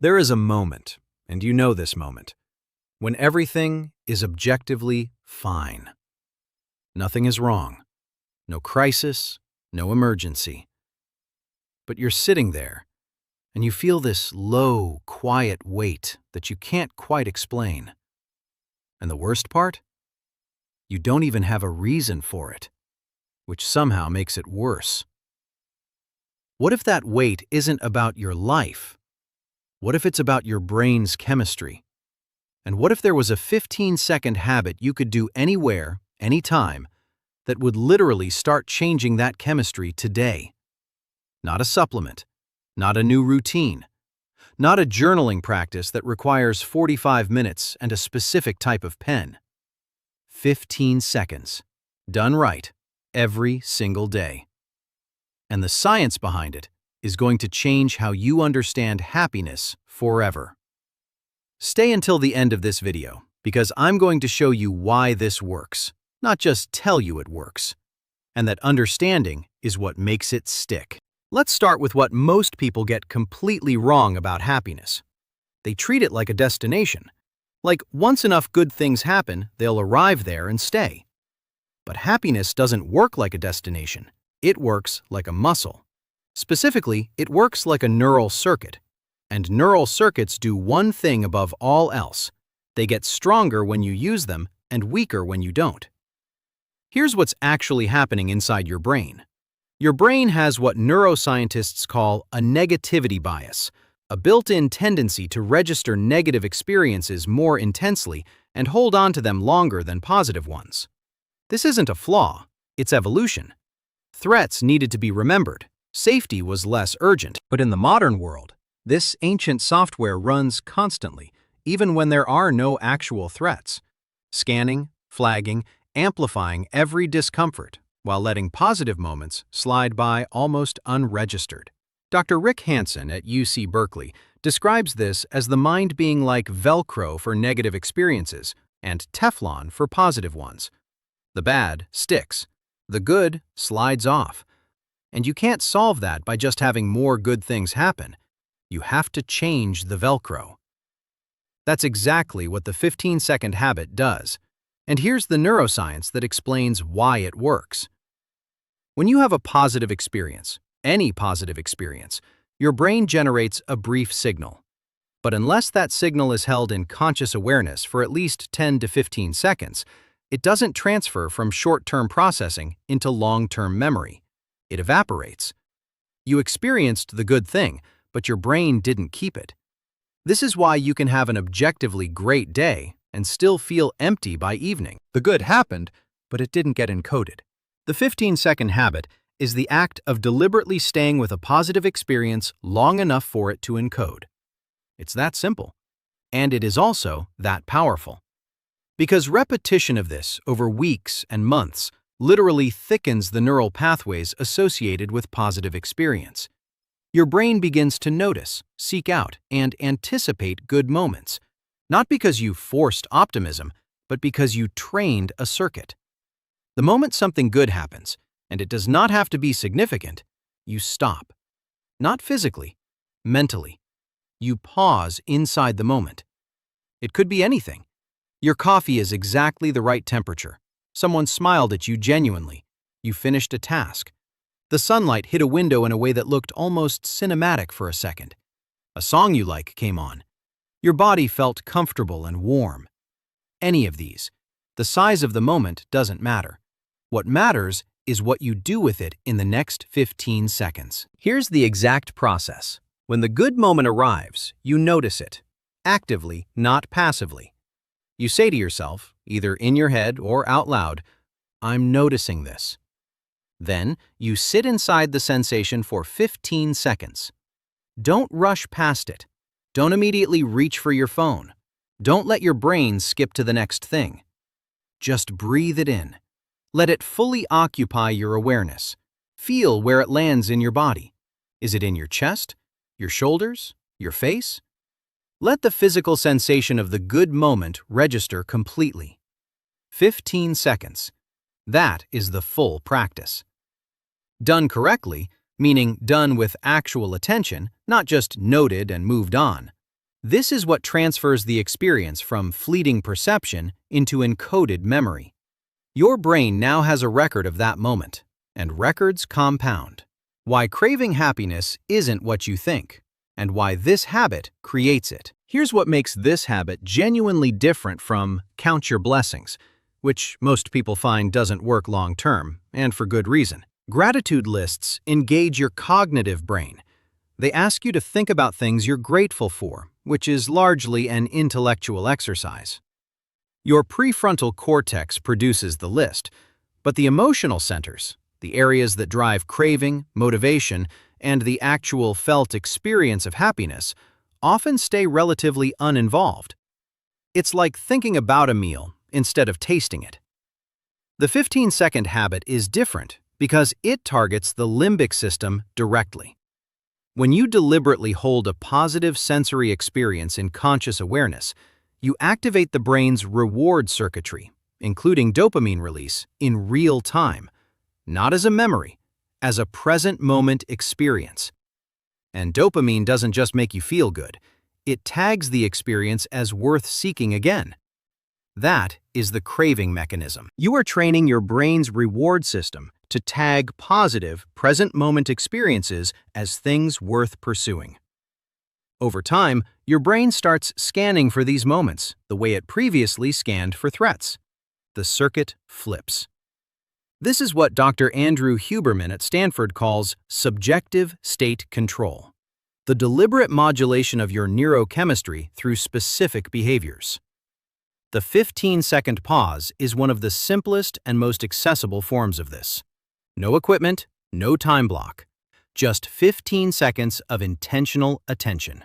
There is a moment, and you know this moment, when everything is objectively fine. Nothing is wrong. No crisis, no emergency. But you're sitting there, and you feel this low, quiet weight that you can't quite explain. And the worst part? You don't even have a reason for it, which somehow makes it worse. What if that weight isn't about your life? What if it's about your brain's chemistry? And what if there was a 15-second habit you could do anywhere, anytime, that would literally start changing that chemistry today? Not a supplement, not a new routine, not a journaling practice that requires 45 minutes and a specific type of pen. 15 seconds, done right, every single day. And the science behind it is going to change how you understand happiness forever. Stay until the end of this video, because I'm going to show you why this works, not just tell you it works, and that understanding is what makes it stick. Let's start with what most people get completely wrong about happiness. They treat it like a destination. Like once enough good things happen, they'll arrive there and stay. But happiness doesn't work like a destination. It works like a muscle. Specifically, it works like a neural circuit. And neural circuits do one thing above all else. They get stronger when you use them and weaker when you don't. Here's what's actually happening inside your brain. Your brain has what neuroscientists call a negativity bias, a built-in tendency to register negative experiences more intensely and hold on to them longer than positive ones. This isn't a flaw, it's evolution. Threats needed to be remembered. Safety was less urgent. But in the modern world, this ancient software runs constantly, even when there are no actual threats, scanning, flagging, amplifying every discomfort, while letting positive moments slide by almost unregistered. Dr. Rick Hansen at UC Berkeley describes this as the mind being like Velcro for negative experiences and Teflon for positive ones. The bad sticks, the good slides off. And you can't solve that by just having more good things happen. You have to change the Velcro. That's exactly what the 15-second habit does. And here's the neuroscience that explains why it works. When you have a positive experience, any positive experience, your brain generates a brief signal. But unless that signal is held in conscious awareness for at least 10 to 15 seconds, it doesn't transfer from short-term processing into long-term memory. It evaporates. You experienced the good thing, but your brain didn't keep it. This is why you can have an objectively great day and still feel empty by evening. The good happened, but it didn't get encoded. The 15-second habit is the act of deliberately staying with a positive experience long enough for it to encode. It's that simple. And it is also that powerful. Because repetition of this over weeks and months literally thickens the neural pathways associated with positive experience. Your brain begins to notice, seek out, and anticipate good moments, not because you forced optimism, but because you trained a circuit. The moment something good happens, and it does not have to be significant, you stop. Not physically, mentally. You pause inside the moment. It could be anything. Your coffee is exactly the right temperature. Someone smiled at you genuinely. You finished a task. The sunlight hit a window in a way that looked almost cinematic for a second. A song you like came on. Your body felt comfortable and warm. Any of these. The size of the moment doesn't matter. What matters is what you do with it in the next 15 seconds. Here's the exact process. When the good moment arrives, you notice it. Actively, not passively. You say to yourself, either in your head or out loud, "I'm noticing this." Then, you sit inside the sensation for 15 seconds. Don't rush past it. Don't immediately reach for your phone. Don't let your brain skip to the next thing. Just breathe it in. Let it fully occupy your awareness. Feel where it lands in your body. Is it in your chest, your shoulders, your face? Let the physical sensation of the good moment register completely. 15 seconds. That is the full practice. Done correctly, meaning done with actual attention, not just noted and moved on, This is what transfers the experience from fleeting perception into encoded memory. Your brain now has a record of that moment, and records compound. Why craving happiness isn't what you think, and why this habit creates it. Here's what makes this habit genuinely different from count your blessings, which most people find doesn't work long term, and for good reason. Gratitude lists engage your cognitive brain. They ask you to think about things you're grateful for, which is largely an intellectual exercise. Your prefrontal cortex produces the list, but the emotional centers, the areas that drive craving, motivation, and the actual felt experience of happiness, often stay relatively uninvolved. It's like thinking about a meal instead of tasting it. The 15-second habit is different because it targets the limbic system directly. When you deliberately hold a positive sensory experience in conscious awareness, you activate the brain's reward circuitry, including dopamine release, in real time, not as a memory, as a present moment experience. And dopamine doesn't just make you feel good, it tags the experience as worth seeking again. That is the craving mechanism. You are training your brain's reward system to tag positive, present moment experiences as things worth pursuing. Over time, your brain starts scanning for these moments the way it previously scanned for threats. The circuit flips. This is what Dr. Andrew Huberman at Stanford calls subjective state control, the deliberate modulation of your neurochemistry through specific behaviors. The 15-second pause is one of the simplest and most accessible forms of this. No equipment, no time block, just 15 seconds of intentional attention.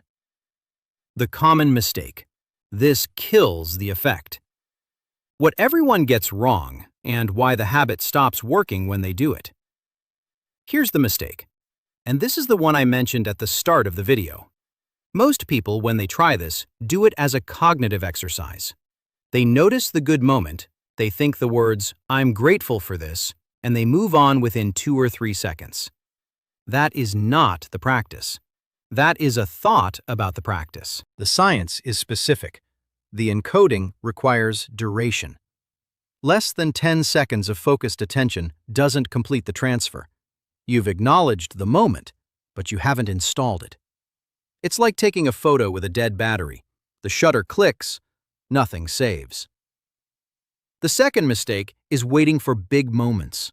The common mistake. This kills the effect. What everyone gets wrong and why the habit stops working when they do it. Here's the mistake, and this is the one I mentioned at the start of the video. Most people, when they try this, do it as a cognitive exercise. They notice the good moment, they think the words, "I'm grateful for this," and they move on within 2 or 3 seconds. That is not the practice. That is a thought about the practice. The science is specific. The encoding requires duration. Less than 10 seconds of focused attention doesn't complete the transfer. You've acknowledged the moment, but you haven't installed it. It's like taking a photo with a dead battery. The shutter clicks, nothing saves. The second mistake is waiting for big moments.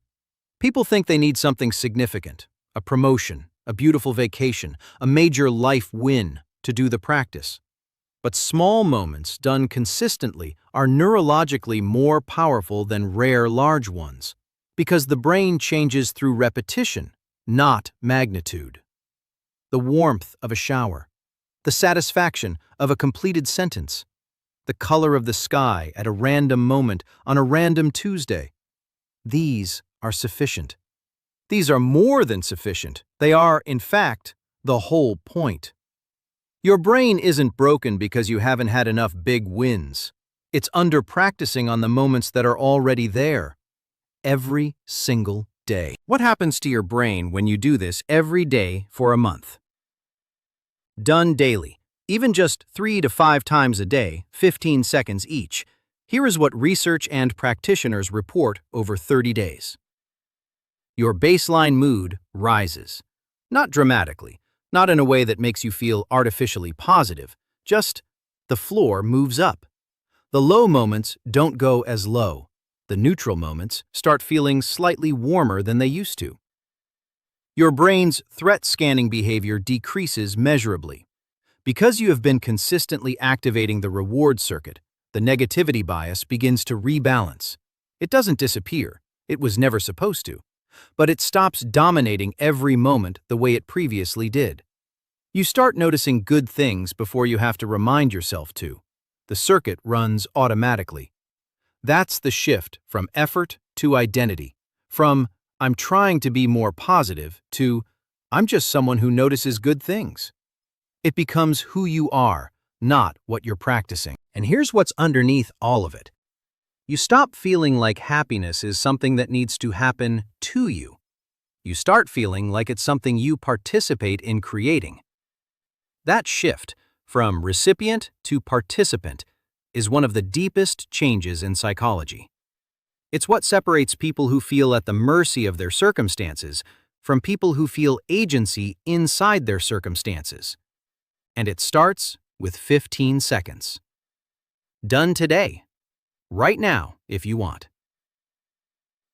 People think they need something significant, a promotion, a beautiful vacation, a major life win to do the practice. But small moments done consistently are neurologically more powerful than rare large ones, because the brain changes through repetition, not magnitude. The warmth of a shower, the satisfaction of a completed sentence, the color of the sky at a random moment on a random Tuesday. These are sufficient. These are more than sufficient. They are, in fact, the whole point. Your brain isn't broken because you haven't had enough big wins. It's under-practicing on the moments that are already there, every single day. What happens to your brain when you do this every day for a month? Done daily, even just 3 to 5 times a day, 15 seconds each. Here is what research and practitioners report over 30 days. Your baseline mood rises. Not dramatically, not in a way that makes you feel artificially positive, just the floor moves up. The low moments don't go as low. The neutral moments start feeling slightly warmer than they used to. Your brain's threat scanning behavior decreases measurably. Because you have been consistently activating the reward circuit, the negativity bias begins to rebalance. It doesn't disappear. It was never supposed to. But it stops dominating every moment the way it previously did. You start noticing good things before you have to remind yourself to. The circuit runs automatically. That's the shift from effort to identity, from "I'm trying to be more positive" to "I'm just someone who notices good things." It becomes who you are, not what you're practicing. And here's what's underneath all of it. You stop feeling like happiness is something that needs to happen to you. You start feeling like it's something you participate in creating. That shift, from recipient to participant, is one of the deepest changes in psychology. It's what separates people who feel at the mercy of their circumstances from people who feel agency inside their circumstances. And it starts with 15 seconds. Done today. Right now, if you want.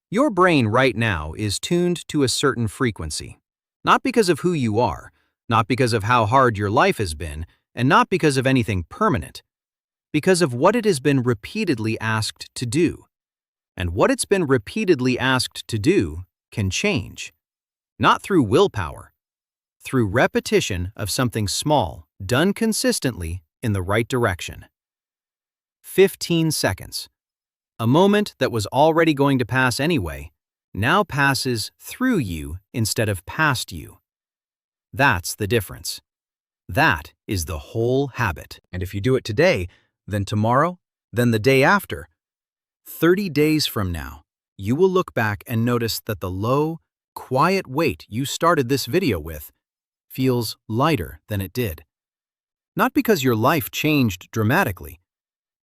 Your brain right now is tuned to a certain frequency, not because of who you are, not because of how hard your life has been, and not because of anything permanent, because of what it has been repeatedly asked to do. And what it's been repeatedly asked to do can change, not through willpower, through repetition of something small, done consistently in the right direction. 15 seconds. A moment that was already going to pass anyway, now passes through you instead of past you. That's the difference. That is the whole habit. And if you do it today, then tomorrow, then the day after, 30 days from now, you will look back and notice that the low, quiet weight you started this video with feels lighter than it did. Not because your life changed dramatically,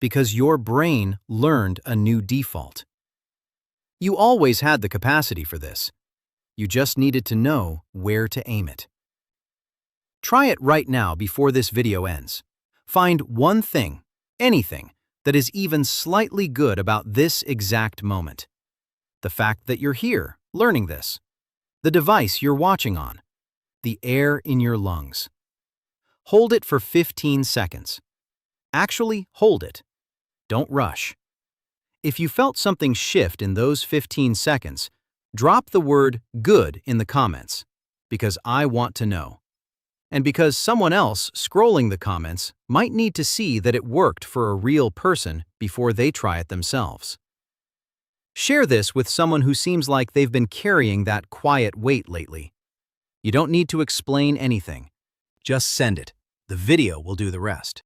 because your brain learned a new default. You always had the capacity for this. You just needed to know where to aim it. Try it right now before this video ends. Find one thing, anything, that is even slightly good about this exact moment. The fact that you're here, learning this. The device you're watching on. The air in your lungs. Hold it for 15 seconds. Actually, hold it. Don't rush. If you felt something shift in those 15 seconds, drop the word good in the comments, because I want to know. And because someone else scrolling the comments might need to see that it worked for a real person before they try it themselves. Share this with someone who seems like they've been carrying that quiet weight lately. You don't need to explain anything. Just send it. The video will do the rest.